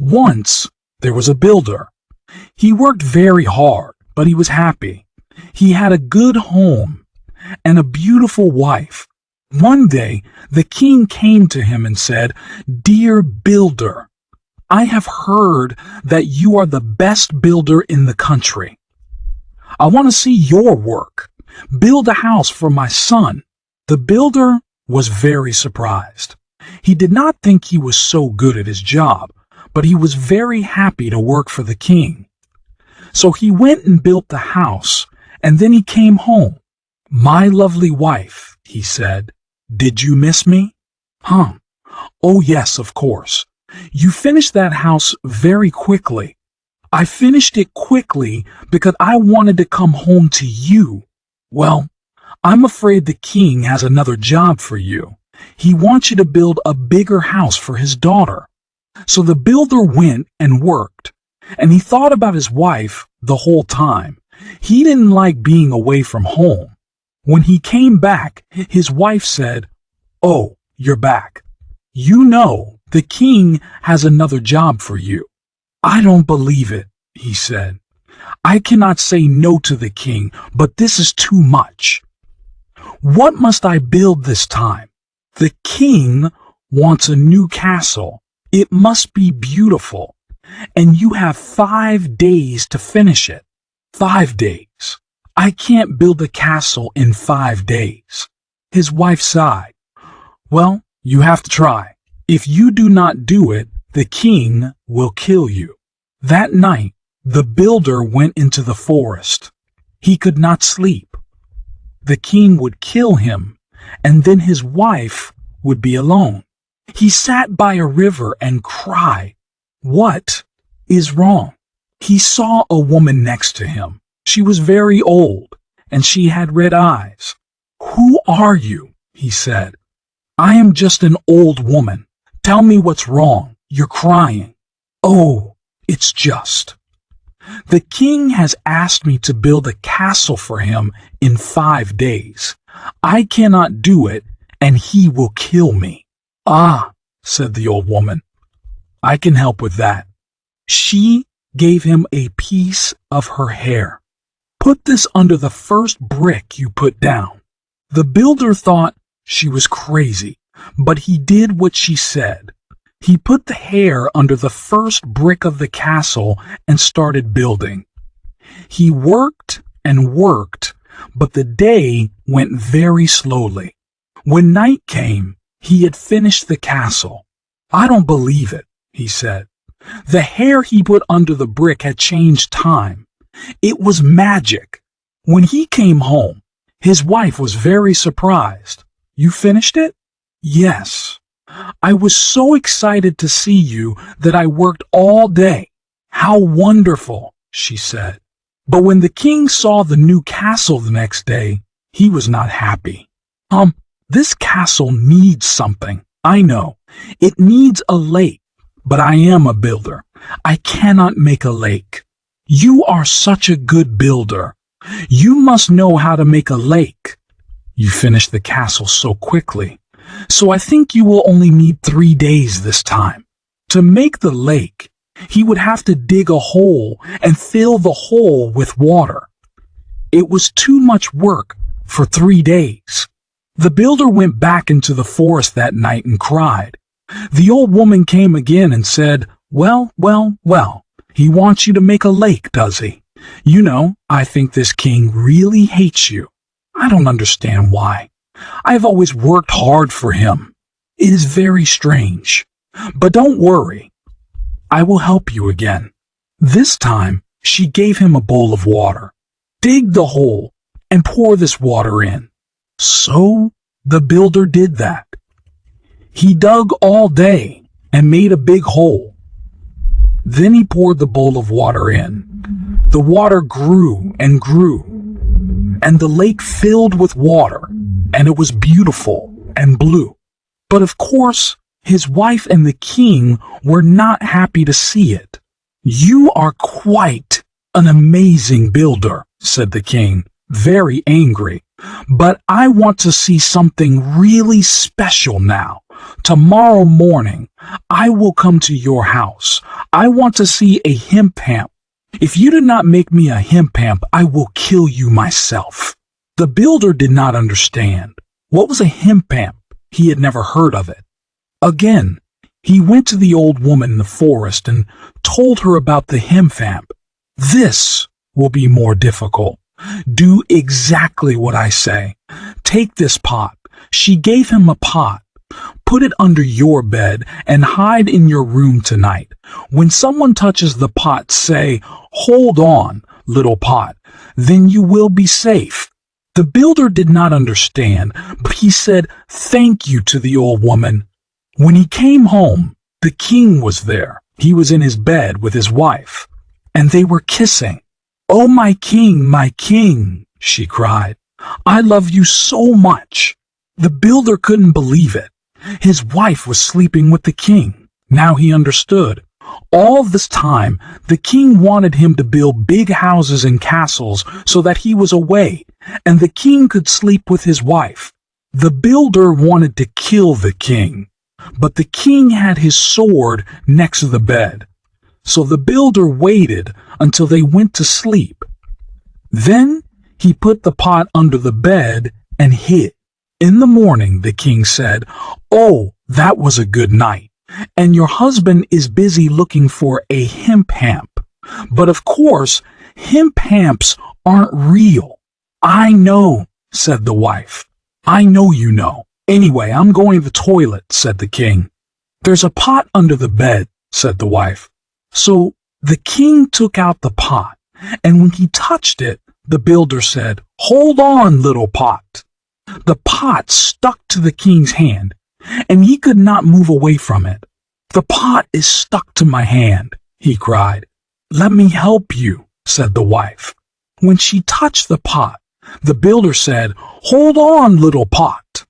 Once, there was a builder. He worked very hard, but he was happy. He had a good home and a beautiful wife. One day, the king came to him and said, "Dear builder, I have heard that you are the best builder in the country. I want to see your work. Build a house for my son." The builder was very surprised. He did not think he was so good at his job, but he was very happy to work for the king. So he went and built the house, and then he came home. "My lovely wife," he said, "did you miss me?" "Oh yes, of course. You finished that house very quickly." "I finished it quickly because I wanted to come home to you." "Well, I'm afraid the king has another job for you. He wants you to build a bigger house for his daughter." So the builder went and worked, and he thought about his wife the whole time. He didn't like being away from home. When he came back, his wife said, "Oh, you're back. You know, the king has another job for you." "I don't believe it," he said. "I cannot say no to the king, but this is too much. What must I build this time? The king wants a new castle. It must be beautiful, and you have 5 days to finish it." 5 days. I can't build a castle in 5 days. His wife sighed. "Well, you have to try. If you do not do it, the king will kill you." That night, the builder went into the forest. He could not sleep. The king would kill him, and then his wife would be alone. He sat by a river and cried. What is wrong? He saw a woman next to him. She was very old, and she had red eyes. "Who are you?" he said. "I am just an old woman. Tell me what's wrong. You're crying." "Oh, it's just. The king has asked me to build a castle for him in 5 days. I cannot do it, and he will kill me." "Ah," said the old woman, "I can help with that." She gave him a piece of her hair. "Put this under the first brick you put down." The builder thought she was crazy, but he did what she said. He put the hair under the first brick of the castle and started building. He worked and worked, but the day went very slowly. When night came, he had finished the castle. "I don't believe it," he said. The hair he put under the brick had changed time. It was magic. When he came home, his wife was very surprised. "You finished it?" "Yes. I was so excited to see you that I worked all day." "How wonderful," she said. But when the king saw the new castle the next day, he was not happy. This castle needs something. I know. It needs a lake, but I am a builder. I cannot make a lake." "You are such a good builder. You must know how to make a lake. You finished the castle so quickly. So I think you will only need 3 days this time." To make the lake, he would have to dig a hole and fill the hole with water. It was too much work for 3 days. The builder went back into the forest that night and cried. The old woman came again and said, Well, he wants you to make a lake, does he? You know, I think this king really hates you. I don't understand why. I've always worked hard for him. It is very strange. But don't worry. I will help you again." This time, she gave him a bowl of water. "Dig the hole and pour this water in." So the builder did that. He dug all day and made a big hole. Then he poured the bowl of water in. The water grew and grew, and the lake filled with water, and it was beautiful and blue. But of course, his wife and the king were not happy to see it. "You are quite an amazing builder," said the king, very angry. "But I want to see something really special now. Tomorrow morning, I will come to your house. I want to see a himphamp. If you do not make me a himphamp, I will kill you myself." The builder did not understand. What was a himphamp? He had never heard of it. Again, he went to the old woman in the forest and told her about the himphamp. "This will be more difficult. Do exactly what I say. Take this pot." She gave him a pot. "Put it under your bed and hide in your room tonight. When someone touches the pot, say, 'Hold on, little pot.' Then you will be safe." The builder did not understand, but he said thank you to the old woman. When he came home, the king was there. He was in his bed with his wife, and they were kissing. "Oh, my king, she cried. "I love you so much." The builder couldn't believe it. His wife was sleeping with the king. Now he understood. All this time, the king wanted him to build big houses and castles so that he was away, and the king could sleep with his wife. The builder wanted to kill the king, but the king had his sword next to the bed. So the builder waited until they went to sleep. Then he put the pot under the bed and hid. In the morning, the king said, "Oh, that was a good night, and your husband is busy looking for a himphamp. But of course, himphamps aren't real." "I know," said the wife. "I know you know. Anyway, I'm going to the toilet," said the king. "There's a pot under the bed," said the wife. So the king took out the pot, and when he touched it, the builder said, "Hold on, little pot." The pot stuck to the king's hand, and he could not move away from it. "The pot is stuck to my hand," he cried. "Let me help you," said the wife. When she touched the pot, the builder said, "Hold on, little pot."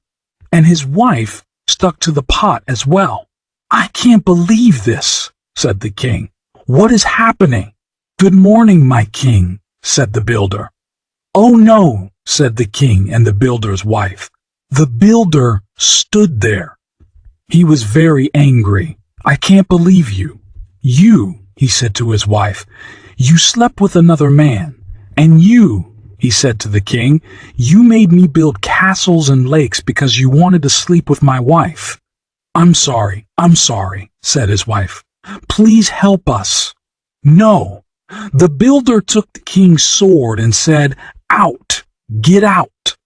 And his wife stuck to the pot as well. "I can't believe this," said the king. "What is happening?" "Good morning, my king," said the builder. "Oh no," said the king and the builder's wife. The builder stood there. He was very angry. "I can't believe you. You," he said to his wife, "you slept with another man. And you," he said to the king, "you made me build castles and lakes because you wanted to sleep with my wife." I'm sorry," said his wife. "Please help us." "No." The builder took the king's sword and said, "Out! Get out!"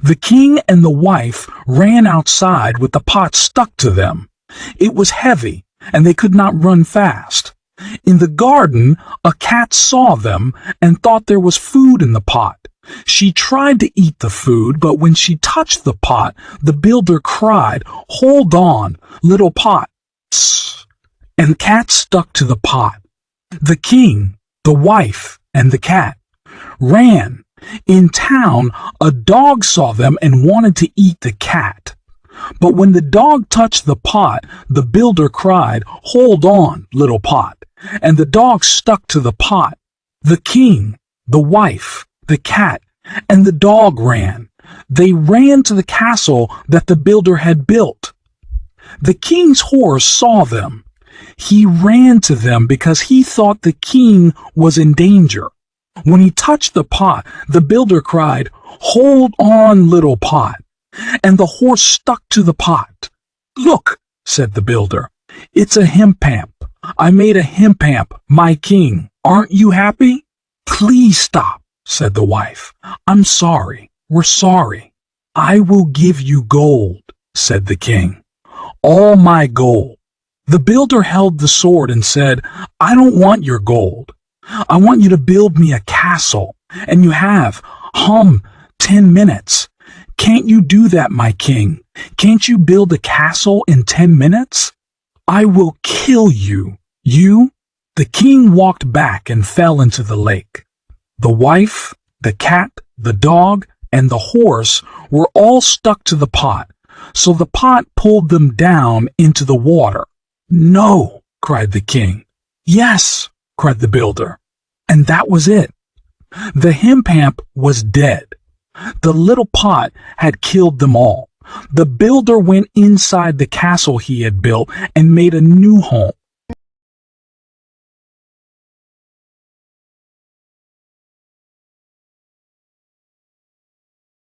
The king and the wife ran outside with the pot stuck to them. It was heavy, and they could not run fast. In the garden, a cat saw them and thought there was food in the pot. She tried to eat the food, but when she touched the pot, the builder cried, "Hold on, little pot." Tss, and the cat stuck to the pot. The king, the wife, and the cat ran. In town, a dog saw them and wanted to eat the cat. But when the dog touched the pot, the builder cried, "Hold on, little pot," and the dog stuck to the pot. The king, the wife, the cat, and the dog ran. They ran to the castle that the builder had built. The king's horse saw them. He ran to them because he thought the king was in danger. When he touched the pot, the builder cried, "Hold on, little pot," and the horse stuck to the pot. "Look," said the builder, "it's a himphamp. I made a himphamp, my king. Aren't you happy?" "Please stop," said the wife. "I'm sorry. We're sorry." "I will give you gold," said the king. "All my gold." The builder held the sword and said, "I don't want your gold. I want you to build me a castle, and you have, 10 minutes. Can't you do that, my king? Can't you build a castle in 10 minutes? I will kill you. You?" The king walked back and fell into the lake. The wife, the cat, the dog, and the horse were all stuck to the pot, so the pot pulled them down into the water. "No," cried the king. "Yes," cried the builder. And that was it. The himphamp was dead. The little pot had killed them all. The builder went inside the castle he had built and made a new home.